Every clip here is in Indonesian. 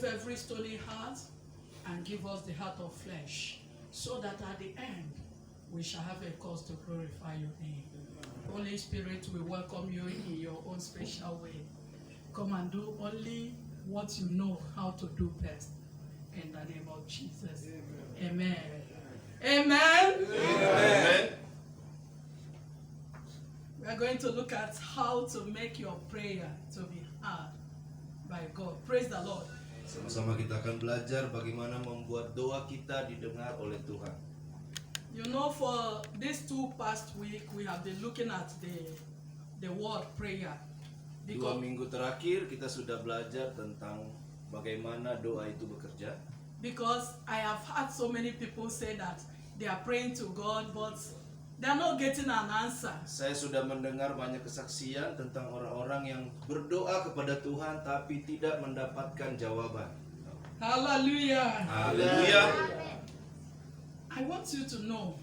every stony heart and give us the heart of flesh, so that at the end we shall have a cause to glorify your name. Holy Spirit, we welcome you in your own special way. Come and do only what you know how to do best. In the name of Jesus. Amen. Amen. Amen. We are going to look at how to make your prayer to be heard by God. Praise the Lord. Sama-sama kita akan belajar bagaimana membuat doa kita didengar oleh Tuhan. You know, for these 2 past week, we have been looking at the word prayer. 2 minggu terakhir kita sudah belajar tentang bagaimana doa itu bekerja. Because I have had so many people say that they are praying to God, but they are not getting an answer. Saya sudah mendengar banyak kesaksian tentang orang-orang yang berdoa kepada Tuhan tapi tidak mendapatkan jawaban. Hallelujah. Haleluya. I want you to know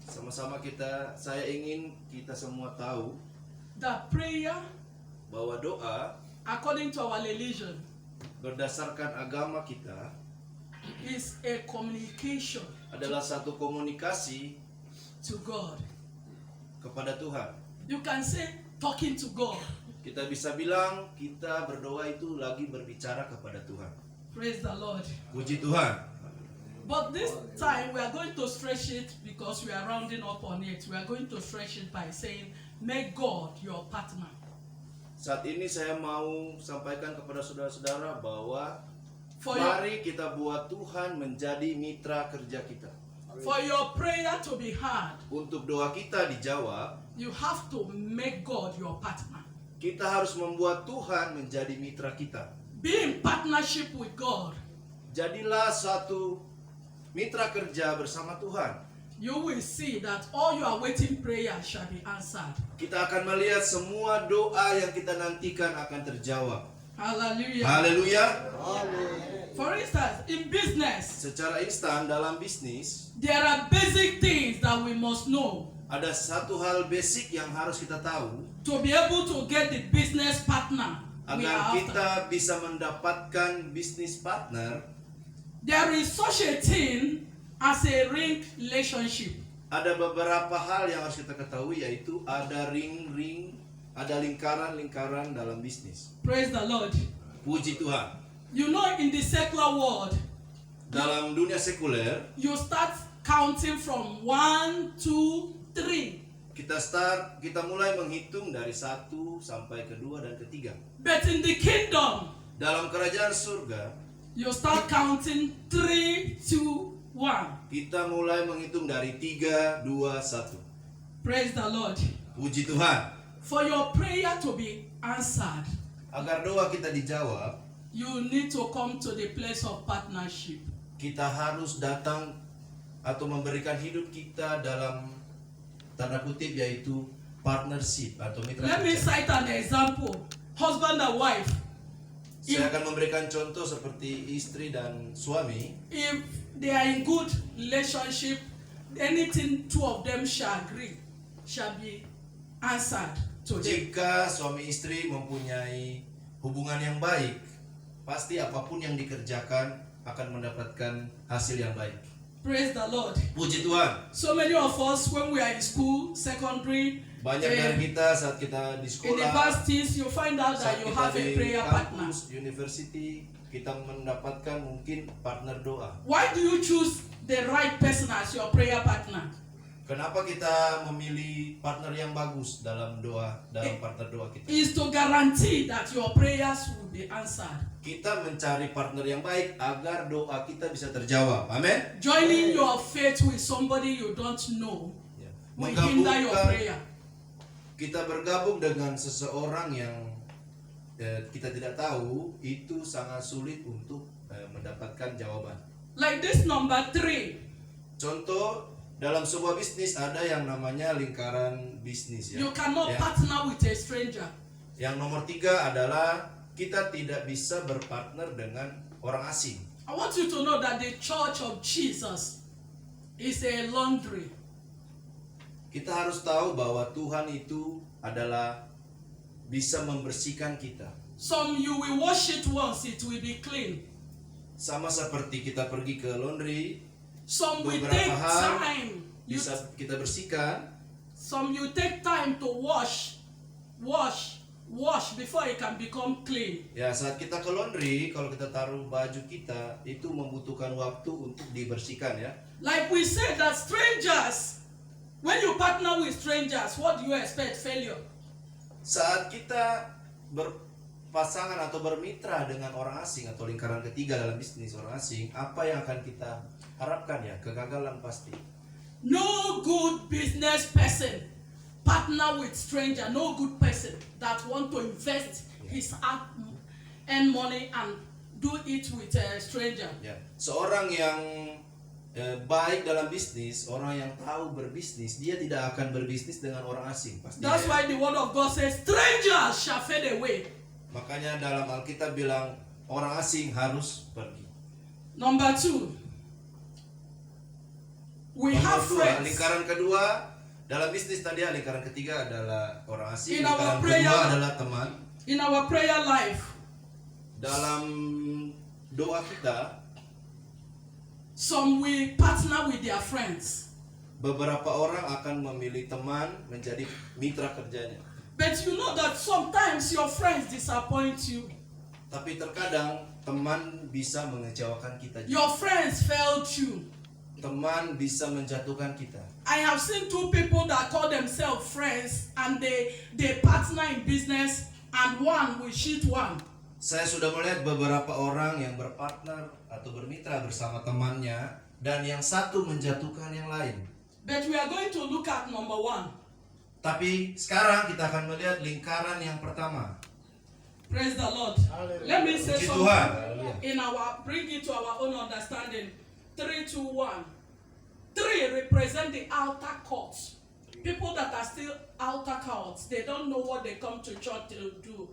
Sama-sama saya ingin kita semua tahu that prayer, bahwa doa according to our religion, berdasarkan agama kita is a communication adalah satu komunikasi to God. kepada Tuhan. You can say talking to God. Kita bisa bilang kita berdoa itu lagi berbicara kepada Tuhan. Praise the Lord. Puji Tuhan. But this time we are going to stretch it because we are rounding up on it. We are going to stretch it by saying, make God your partner. Saat ini saya mau sampaikan kepada saudara-saudara bahwa For your, mari kita buat Tuhan menjadi mitra kerja kita. for your prayer to be heard, Untuk doa kita dijawab, you have to make God your partner. kita harus membuat Tuhan menjadi mitra kita. Be in partnership with God. Jadilah satu mitra kerja bersama Tuhan. You will see that all your waiting prayer shall be answered. Kita akan melihat semua doa yang kita nantikan akan terjawab. Hallelujah. Haleluya. For instance, in business, Secara instan dalam bisnis, there are basic things that we must know ada satu hal basic yang harus kita tahu to be able to get the business partner we agar are after. kita bisa mendapatkan bisnis partner. There is such a thing as a ring relationship. Ada beberapa hal yang harus kita ketahui, yaitu ada ring-ring, ada lingkaran-lingkaran dalam bisnis. Praise the Lord. Puji Tuhan. You know, in the secular world, Dalam dunia sekuler, you start counting from 1, 2, 3. kita mulai menghitung dari 1 sampai ke 2 dan ke 3. But in the kingdom, Dalam kerajaan surga, you start counting 3, 2, 1. kita mulai menghitung dari 3, 2, 1. Praise the Lord. Puji Tuhan. For your prayer to be answered, Agar doa kita dijawab, you need to come to the place of partnership. kita harus datang atau memberikan hidup kita dalam tanda kutip, yaitu partnership atau mitra Let me kerja. cite an example. Husband and wife. Saya akan memberikan contoh seperti istri dan suami. If they are in good relationship, anything 2 of them shall agree shall be answered to them. Jika suami istri mempunyai hubungan yang baik, pasti apapun yang dikerjakan akan mendapatkan hasil yang baik. Praise the Lord. Puji Tuhan. So many of us, when we are in school, secondary, Banyak dari kita saat kita di sekolah, universities, you find out that saat you kita have a di prayer partner. kampus, university, kita mendapatkan mungkin partner doa. Why do you choose the right person as your prayer partner? Kenapa kita memilih partner yang bagus dalam partner doa kita? Is to guarantee that your prayers will be answered. Kita mencari partner yang baik agar doa kita bisa terjawab. Amin. Joining your faith with somebody you don't know Ya. will hinder your prayer. Kita bergabung dengan seseorang yang kita tidak tahu, itu sangat sulit untuk mendapatkan jawaban. Like this number 3. Contoh, dalam sebuah bisnis ada yang namanya lingkaran bisnis, ya. You cannot Ya. partner with a stranger. Yang nomor 3 adalah kita tidak bisa berpartner dengan orang asing. I want you to know that the church of Jesus is a laundry. Kita harus tahu bahwa Tuhan itu adalah bisa membersihkan kita. Some you will wash it once, it will be clean. Sama seperti kita pergi ke laundry, Some we beberapa take hal time. bisa kita bersihkan. Some you take time to wash before it can become clean. Ya, saat kita ke laundry, kalau kita taruh baju kita, itu membutuhkan waktu untuk dibersihkan ya. Like we said that strangers, when you partner with strangers, what do you expect? Failure. Saat kita berpasangan atau bermitra dengan orang asing atau lingkaran ketiga dalam bisnis orang asing, apa yang akan kita harapkan ya? Kegagalan pasti. No good business person partner with stranger. No good person that want to invest his and money and do it with a stranger. Ya, seorang yang baik dalam bisnis, orang yang tahu berbisnis, dia tidak akan berbisnis dengan orang asing pasti. That's why the word of God says, strangers shall fade away. Makanya dalam Alkitab bilang orang asing harus pergi. Number 2, we Nomor have dua, friends. lingkaran kedua dalam bisnis tadi, lingkaran ketiga adalah orang asing, In our lingkaran prayer- kedua adalah teman. In our prayer life, Dalam doa kita, some we partner with their friends. beberapa orang akan memilih teman menjadi mitra kerjanya. But you know that sometimes your friends disappoint you. Tapi terkadang teman bisa mengecewakan kita juga. Your friends failed you. Teman bisa menjatuhkan kita. I have seen 2 people that call themselves friends and they partner in business and one will cheat one. Saya sudah melihat beberapa orang yang berpartner atau bermitra bersama temannya dan yang satu menjatuhkan yang lain. But we are going to look at number 1. Tapi sekarang kita akan melihat lingkaran yang pertama. Praise the Lord. Let me say Puji Tuhan. something bring it to our own understanding. 3, 2, 1. 3 represent the outer courts. People that are still outer courts, they don't know what they come to church to do.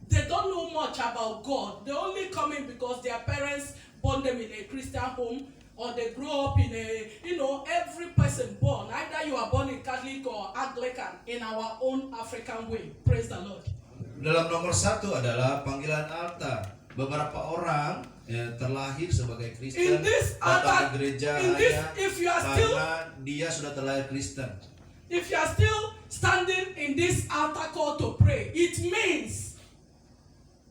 They don't know much about God. They only come in because their parents born them in a Christian home, or they grow up in every person born, either you are born in Catholic or Anglican, in our own African way. Praise the Lord. Dalam nomor 1 adalah panggilan alta. Beberapa orang terlahir sebagai Kristen, In this datang altar, ke gereja in this, hanya if you are still, karena dia sudah terlahir Kristen. if you are still standing in this altar call to pray, it means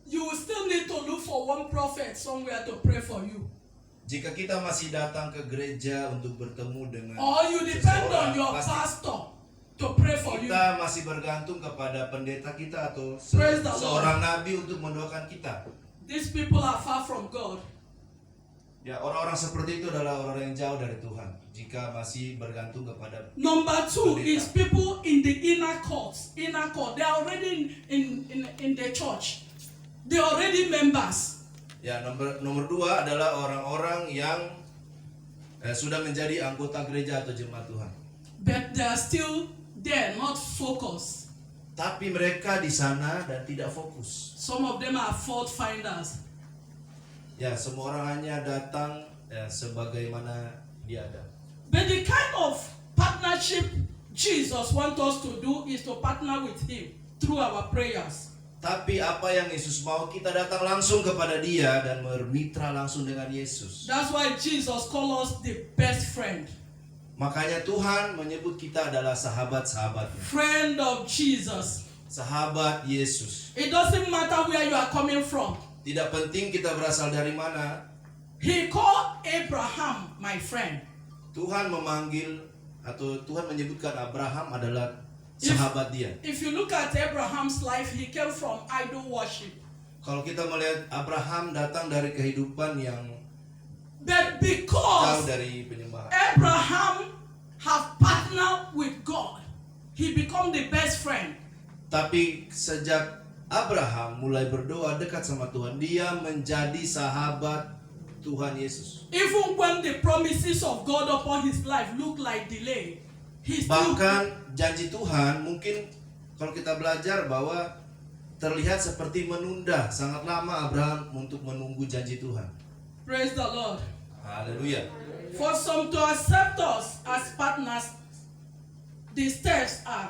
you will still need to look for one prophet somewhere to pray for you. Jika kita masih datang ke gereja untuk bertemu dengan Or you depend on seseorang, your pasti pastor to pray for you. kita masih bergantung kepada pendeta kita atau Praise the Lord. seorang nabi untuk mendoakan kita. These people are far from God. Ya, orang-orang seperti itu adalah orang yang jauh dari Tuhan. Jika masih bergantung kepada Number 2 pendeta. is people in the inner courts. Inner court. They are already in the church. They are already members. Ya, nomor 2 adalah orang-orang yang sudah menjadi anggota gereja atau jemaat Tuhan. But they are still there, not focused. Tapi mereka di sana dan tidak fokus. Some of them are fault finders. Ya, semua orang hanya datang sebagaimana dia ada. But the kind of partnership Jesus wants us to do is to partner with Him through our prayers. Tapi apa yang Yesus mau, kita datang langsung kepada Dia dan bermitra langsung dengan Yesus. That's why Jesus calls us the best friend. Makanya Tuhan menyebut kita adalah sahabat-sahabatnya. Friend of Jesus. Sahabat Yesus. It doesn't matter where you are coming from. Tidak penting kita berasal dari mana. He called Abraham my friend. Tuhan memanggil atau Tuhan menyebutkan Abraham adalah sahabat dia. If you look at Abraham's life, he came from idol worship. Kalau kita melihat Abraham datang dari kehidupan yang But jauh because dari penyembahan. Abraham have partnered with God, he become the best friend. Tapi sejak Abraham mulai berdoa dekat sama Tuhan, dia menjadi sahabat Tuhan Yesus. Even when the promises of God upon his life look like delay, he still Bahkan janji Tuhan mungkin kalau kita belajar bahwa terlihat seperti menunda sangat lama Abraham untuk menunggu janji Tuhan. praise the Lord. Haleluya. For some to accept us as partners, the steps are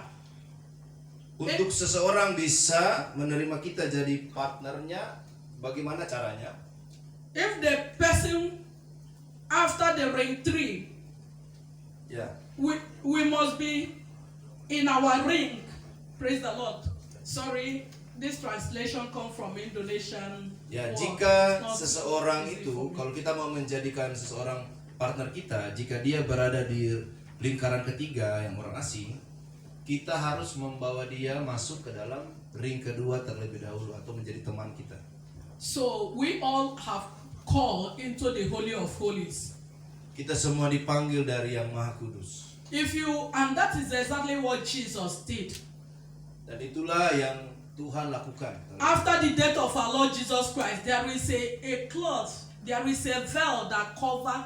Untuk seseorang bisa menerima kita jadi partnernya, bagaimana caranya? if the person after the ring 3, Ya, we must be in our ring. Praise the Lord. Sorry, this translation come from Indonesian. ya, word. jika It's not seseorang easy itu, for me. kalau kita mau menjadikan seseorang partner kita, jika dia berada di lingkaran ketiga yang orang asing, kita harus membawa dia masuk ke dalam ring kedua terlebih dahulu atau menjadi teman kita. So we all have called into the Holy of Holies. Kita semua dipanggil dari Yang Maha Kudus. And that is exactly what Jesus did. Dan itulah yang Tuhan lakukan. After the death of our Lord Jesus Christ, there is a cloth, there is a veil that cover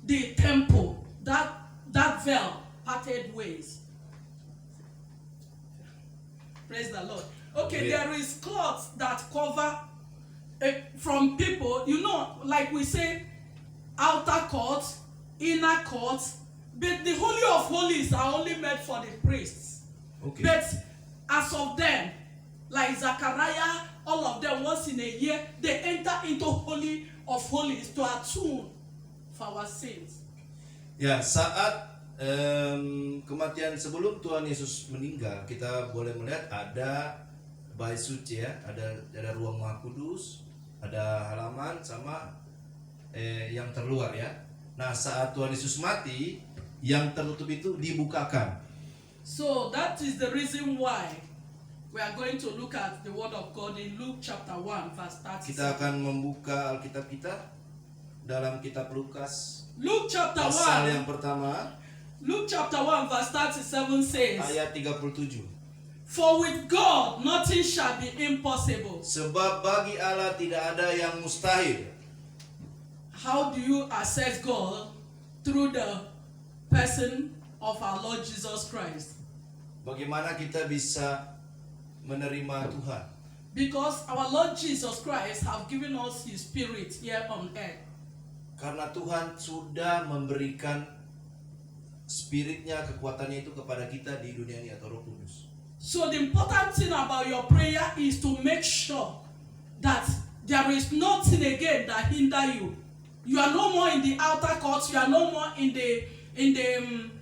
the temple. That veil parted ways. Praise the Lord. Okay, Yeah. there is cloths that cover from people, like we say, outer courts, inner courts, but the Holy of Holies are only meant for the priests. Oke. But as of them, like Zachariah, all of them once in a year, they enter into Holy of Holies to atone for our sins. Ya, saat kematian sebelum Tuhan Yesus meninggal, kita boleh melihat ada bait suci ya, ada ruang Maha Kudus, ada halaman sama yang terluar ya. Nah, saat Tuhan Yesus mati, yang tertutup itu dibukakan. So that is the reason why we are going to look at the Word of God in Luke chapter 1 verse 37. Kita akan membuka Alkitab kita dalam kitab Lukas Luke chapter pasal 1, yang pertama Luke chapter 1 verse 37 says, ayat 37. For with God nothing shall be impossible. Sebab bagi Allah tidak ada yang mustahil. How do you access God? Through the person of our Lord Jesus Christ. Bagaimana kita bisa menerima Tuhan? Because our Lord Jesus Christ have given us His Spirit here on earth. Karena Tuhan sudah memberikan Spiritnya, kekuatannya itu kepada kita di dunia ini atau Roh Kudus. So the important thing about your prayer is to make sure that there is nothing again that hinder you. You are no more in the outer court. You are no more in the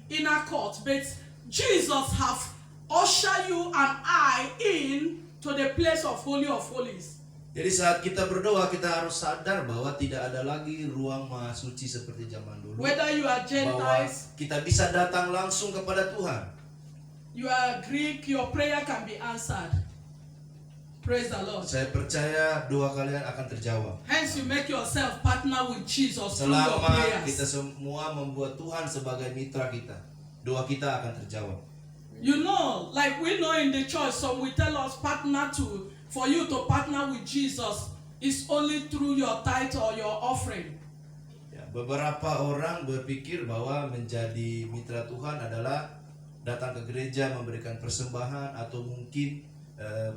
inner court. But Jesus have ushered you and I in to the place of Holy of Holies. Jadi saat kita berdoa, kita harus sadar bahwa tidak ada lagi ruang Maha Suci seperti zaman dulu. Whether you are Bahwa Gentiles, kita bisa datang langsung kepada Tuhan. you are Greek, your prayer can be answered. Praise the Lord. Saya percaya doa kalian akan terjawab. Hence you make yourself partner with Jesus through your Selama prayers. kita semua membuat Tuhan sebagai mitra kita, doa kita akan terjawab. You know, like we know in the church, some will tell us for you to partner with Jesus is only through your tithe or your offering. Ya, beberapa orang berpikir bahwa menjadi mitra Tuhan adalah datang ke gereja memberikan persembahan atau mungkin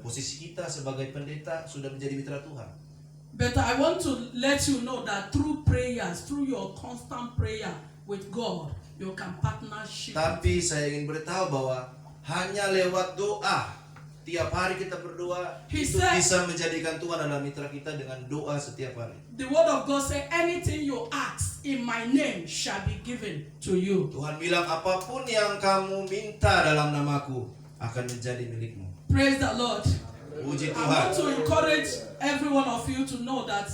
posisi kita sebagai pendeta sudah menjadi mitra Tuhan. But I want to let you know that through prayers, through your constant prayer with God, you can partnership. Tapi saya ingin beritahu bahwa hanya lewat doa, tiap hari kita berdoa, He itu said- bisa menjadikan Tuhan adalah mitra kita dengan doa setiap hari. The word of God says, anything you ask in my name shall be given to you. Tuhan bilang apapun yang kamu minta dalam namaku akan menjadi milikmu. Praise the Lord. Puji I Tuhan. want to encourage every one of you to know that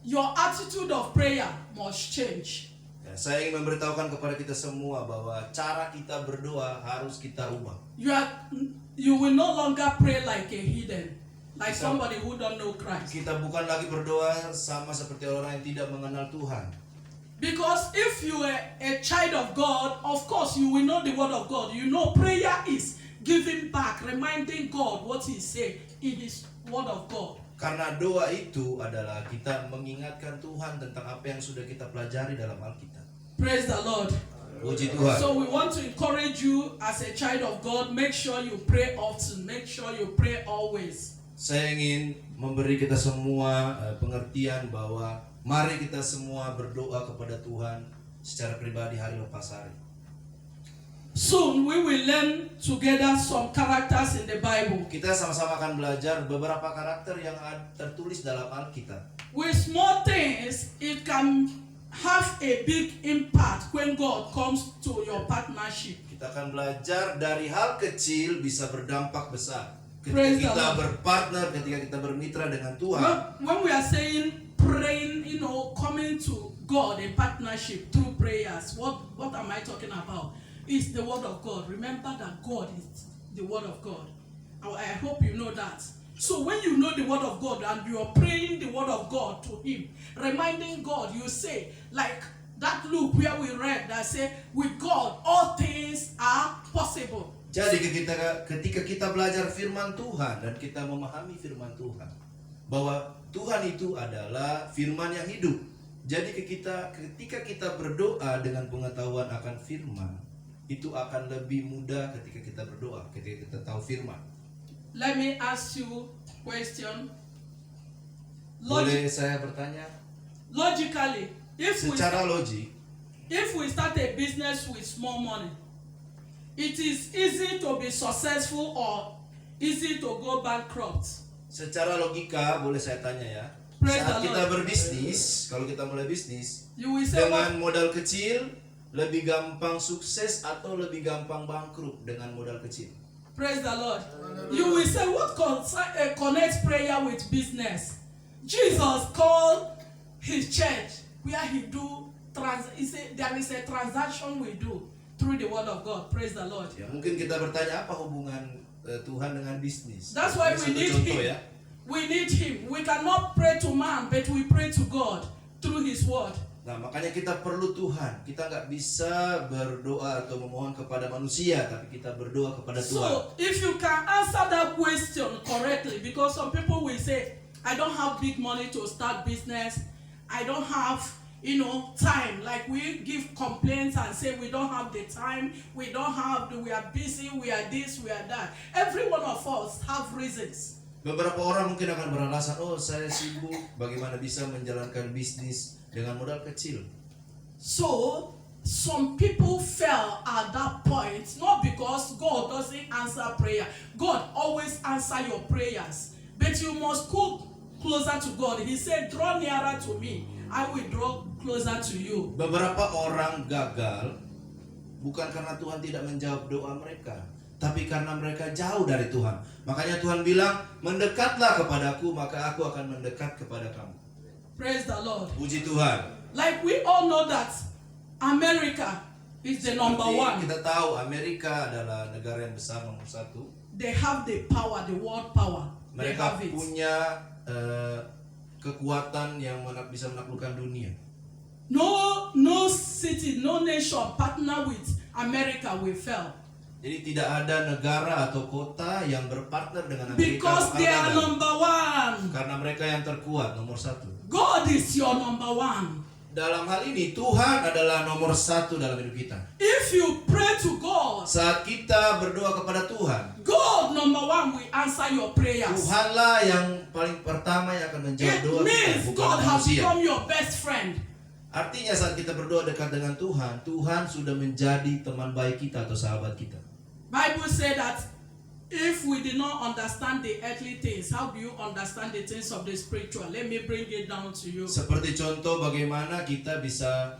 your attitude of prayer must change. Ya, saya ingin memberitahukan kepada kita semua bahwa cara kita berdoa harus kita ubah. You will no longer pray like a heathen, like Bisa. somebody who don't know Christ. Kita bukan lagi berdoa sama seperti orang yang tidak mengenal Tuhan. Because if you are a child of God, of course you will know the word of God. You know prayer is giving back, reminding God what He said in His word of God. Karena doa itu adalah kita mengingatkan Tuhan tentang apa yang sudah kita pelajari dalam Alkitab. Praise the Lord. Puji Tuhan. So we want to encourage you as a child of God, make sure you pray often, make sure you pray always. Saya ingin memberi kita semua pengertian bahwa mari kita semua berdoa kepada Tuhan secara pribadi hari lepas hari. Soon we will learn together some characters in the Bible. Kita sama-sama akan belajar beberapa karakter yang tertulis dalam Alkitab. With small things, it can have a big impact when God comes to your partnership. Kita akan belajar dari hal kecil bisa berdampak besar. Ketika Praise the kita Lord. berpartner, ketika kita bermitra dengan Tuhan. When we are saying praying, coming to God in partnership through prayers, what am I talking about? It's the word of God. Remember that God is the word of God. I hope you know that. So when you know the word of God and you are praying the word of God to him, reminding God, you say, like that Luke where we read that say, with God all things are possible. Jadi ketika kita belajar firman Tuhan dan kita memahami firman Tuhan, bahwa Tuhan itu adalah firman yang hidup. Jadi ketika kita berdoa dengan pengetahuan akan firman, itu akan lebih mudah ketika kita berdoa, ketika kita tahu firman. Let me ask you a question. Boleh saya bertanya? Logically, Secara logik, if we start a business with small money, it is easy to be successful or easy to go bankrupt. secara logika boleh saya tanya ya. Praise Saat the kita Lord. berbisnis, kalau kita mulai bisnis You will say, dengan modal kecil, lebih gampang sukses atau lebih gampang bangkrut dengan modal kecil? praise the Lord. You will say, what connects prayer with business? Jesus called his church where he do there is a transaction we do through the word of God. Praise the Lord. Ya, mungkin kita bertanya apa hubungan Tuhan dengan bisnis? That's why Ini we satu need contoh him. ya. We need him. We cannot pray to man, but we pray to God through his word. Nah, makanya kita perlu Tuhan. Kita nggak bisa berdoa atau memohon kepada manusia, tapi kita berdoa kepada Tuhan. So, if you can answer that question correctly, because some people will say, I don't have big money to start business. I don't have, time. Like we give complaints and say we don't have the time. We are busy. We are this, we are that. Every one of us have reasons. Beberapa orang mungkin akan beralasan, oh saya sibuk, bagaimana bisa menjalankan bisnis dengan modal kecil. So, some people fell at that point, not because God doesn't answer prayer. God always answers your prayers. But you must go closer to God. He said, draw nearer to me. I will draw closer to you. Beberapa orang gagal bukan karena Tuhan tidak menjawab doa mereka, tapi karena mereka jauh dari Tuhan. Makanya Tuhan bilang, mendekatlah kepadaku, maka aku akan mendekat kepada kamu. Praise the Lord. Puji Tuhan. Like we all know that America is the number Seperti one. kita tahu Amerika adalah negara yang besar nomor satu. They have the power, the world power. They have Mereka it. punya kekuatan yang bisa menaklukkan dunia. No city, no nation partner with America will fail. Jadi tidak ada negara atau kota yang berpartner dengan Amerika Because bakal they are gagal. number one. Karena mereka yang terkuat, nomor satu. God is your number one. Dalam hal ini Tuhan adalah nomor satu dalam hidup kita. If you pray to God, Saat kita berdoa kepada Tuhan, God number one will answer your prayers. Tuhanlah yang paling pertama yang akan menjawab It doa kita, means bukan God has manusia. become your best friend. Artinya saat kita berdoa dekat dengan Tuhan, Tuhan sudah menjadi teman baik kita atau sahabat kita. Bible said that if we did not understand the earthly things, how do you understand the things of the spiritual? Let me bring it down to you. Seperti contoh bagaimana kita bisa